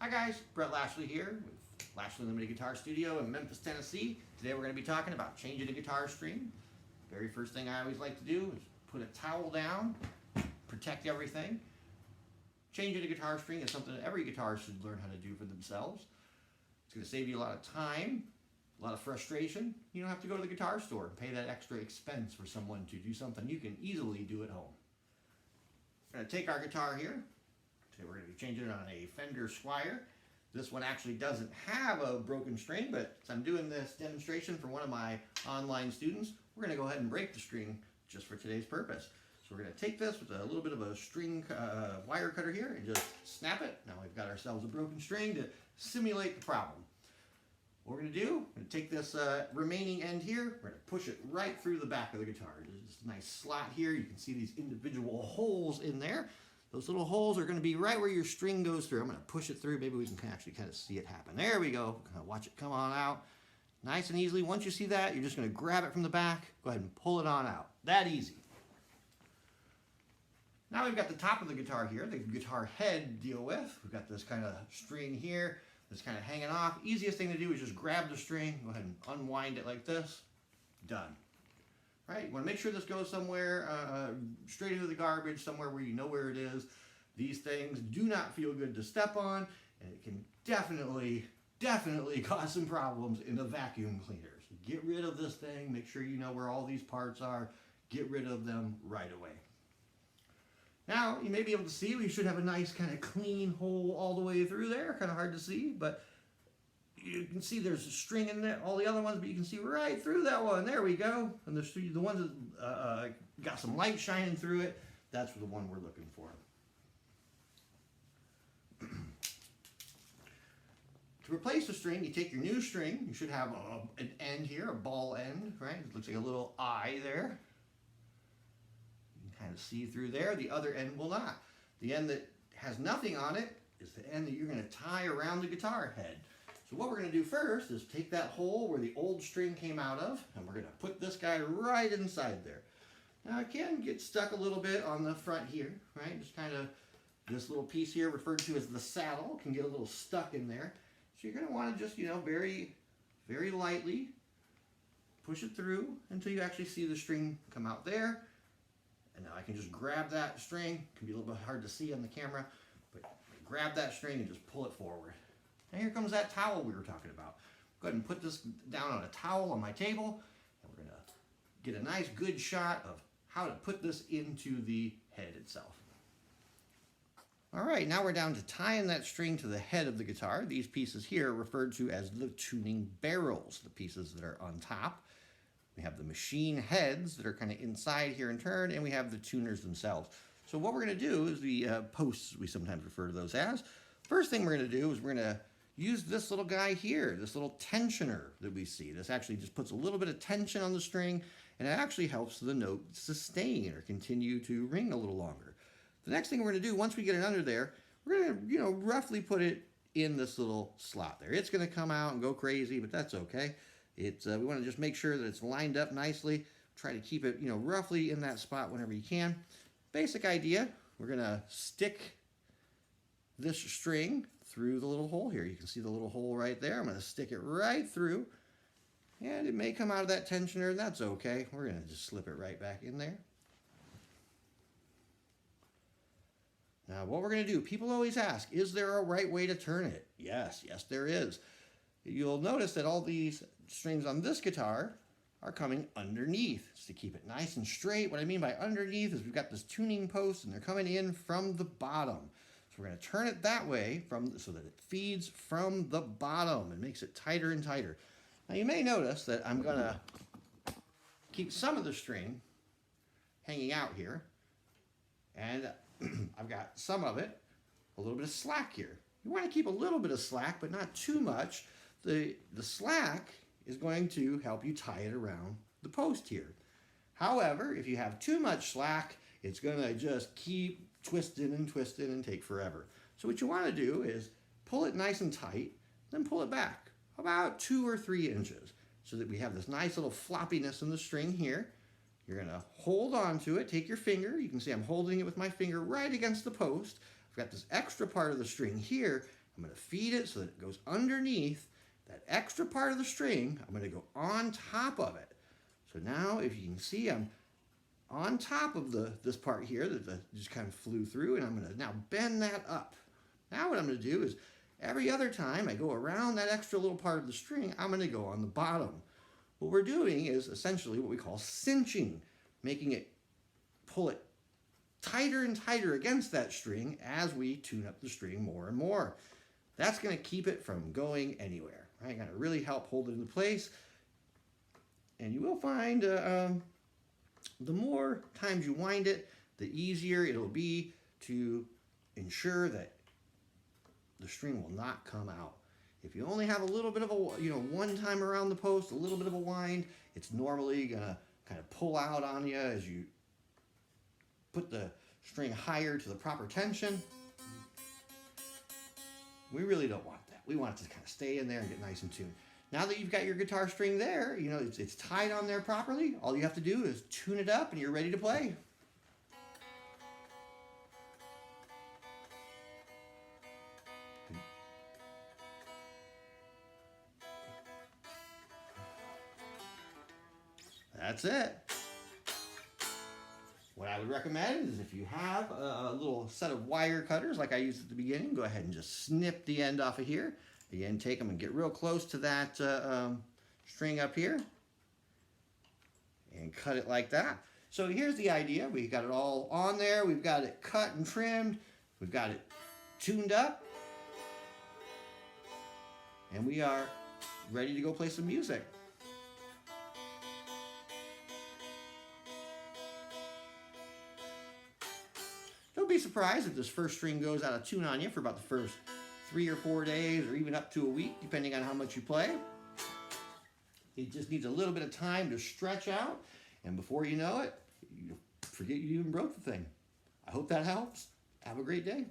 Hi guys, Brett Lashley here with Lashley Limited Guitar Studio in Memphis, Tennessee. Today we're going to be talking about changing a guitar string. Very first thing I always like to do is put a towel down, protect everything. Changing a guitar string is something that every guitarist should learn how to do for themselves. It's going to save you a lot of time, a lot of frustration. You don't have to go to the guitar store and pay that extra expense for someone to do something you can easily do at home. We're going to take our guitar here. Today we're going to be changing it on a Fender Squier. This one actually doesn't have a broken string, but since I'm doing this demonstration for one of my online students, we're going to go ahead and break the string just for today's purpose. So we're going to take this with a little bit of a string wire cutter here and just snap it. Now we've got ourselves a broken string to simulate the problem. What we're going to do, we're going to take this remaining end here, we're going to push it right through the back of the guitar. There's this nice slot here. You can see these individual holes in there. Those little holes are going to be right where your string goes through. I'm going to push it through. Maybe we can actually kind of see it happen. There we go. Kind of watch it come on out. Nice and easily. Once you see that, you're just going to grab it from the back. Go ahead and pull it on out. That easy. Now we've got the top of the guitar here, the guitar head to deal with. We've got this kind of string here that's kind of hanging off. Easiest thing to do is just grab the string, go ahead and unwind it like this. Done. Right? You want to make sure this goes somewhere straight into the garbage, somewhere where you know where it is. These things do not feel good to step on, and it can definitely cause some problems in a vacuum cleaner. So get rid of this thing, make sure you know where all these parts are, get rid of them right away. Now, you may be able to see, we should have a nice kind of clean hole all the way through there. Kind of hard to see, but you can see there's a string in there, all the other ones, but you can see right through that one. There we go. And the ones that got some light shining through it, that's the one we're looking for. To replace the string, you take your new string. You should have an end here, a ball end, right? It looks like a little eye there. You can kind of see through there. The other end will not. The end that has nothing on it is the end that you're going to tie around the guitar head. So what we're going to do first is take that hole where the old string came out of, and we're going to put this guy right inside there. Now it can get stuck a little bit on the front here, right? Just kind of this little piece here referred to as the saddle can get a little stuck in there. So you're going to want to just, very, very lightly push it through until you actually see the string come out there. And now I can just grab that string. It can be a little bit hard to see on the camera, but grab that string and just pull it forward. And here comes that towel we were talking about. Go ahead and put this down on a towel on my table, and we're going to get a nice good shot of how to put this into the head itself. All right, now we're down to tying that string to the head of the guitar. These pieces here are referred to as the tuning barrels, the pieces that are on top. We have the machine heads that are kind of inside here in turn, and we have the tuners themselves. So what we're going to do is the posts, we sometimes refer to those as. First thing we're going to do is we're going to use this little guy here, this little tensioner that we see. This actually just puts a little bit of tension on the string, and it actually helps the note sustain or continue to ring a little longer. The next thing we're going to do, once we get it under there, we're going to, roughly put it in this little slot there. It's going to come out and go crazy, but that's okay. We want to just make sure that it's lined up nicely. Try to keep it, roughly in that spot whenever you can. Basic idea, we're going to stick this string through the little hole here. You can see the little hole right there. I'm going to stick it right through, and it may come out of that tensioner. That's okay. We're going to just slip it right back in there. Now what we're going to do, people always ask, is there a right way to turn it? Yes, there is. You'll notice that all these strings on this guitar are coming underneath. It's to keep it nice and straight. What I mean by underneath is we've got this tuning post, and they're coming in from the bottom. We're going to turn it that way so that it feeds from the bottom and makes it tighter and tighter. Now you may notice that I'm going to keep some of the string hanging out here, and I've got some of it, a little bit of slack here. You want to keep a little bit of slack, but not too much. The slack is going to help you tie it around the post here. However, if you have too much slack, it's going to just keep twisting and take forever. So what you want to do is pull it nice and tight, then pull it back about 2 or 3 inches so that we have this nice little floppiness in the string here. You're going to hold on to it, take your finger, you can see I'm holding it with my finger right against the post. I've got this extra part of the string here, I'm going to feed it so that it goes underneath that extra part of the string. I'm going to go on top of it. So now if you can see, I'm on top of this part here that just kind of flew through, and I'm going to now bend that up. Now what I'm going to do is every other time I go around that extra little part of the string, I'm going to go on the bottom. What we're doing is essentially what we call cinching, making it pull it tighter and tighter against that string as we tune up the string more and more. That's going to keep it from going anywhere. Right? Going to really help hold it in place. And you will find the more times you wind it, the easier it'll be to ensure that the string will not come out. If you only have a little bit of a, one time around the post, a little bit of a wind, it's normally going to kind of pull out on you as you put the string higher to the proper tension. We really don't want that. We want it to kind of stay in there and get nice and tuned. Now that you've got your guitar string there, it's tied on there properly, all you have to do is tune it up and you're ready to play. That's it. What I would recommend is if you have a little set of wire cutters like I used at the beginning, go ahead and just snip the end off of here. Again, take them and get real close to that string up here and cut it like that. So here's the idea. We've got it all on there. We've got it cut and trimmed. We've got it tuned up. And we are ready to go play some music. Don't be surprised if this first string goes out of tune on you for about the first 3 or 4 days, or even up to a week, depending on how much you play. It just needs a little bit of time to stretch out, and before you know it, you forget you even broke the thing. I hope that helps. Have a great day.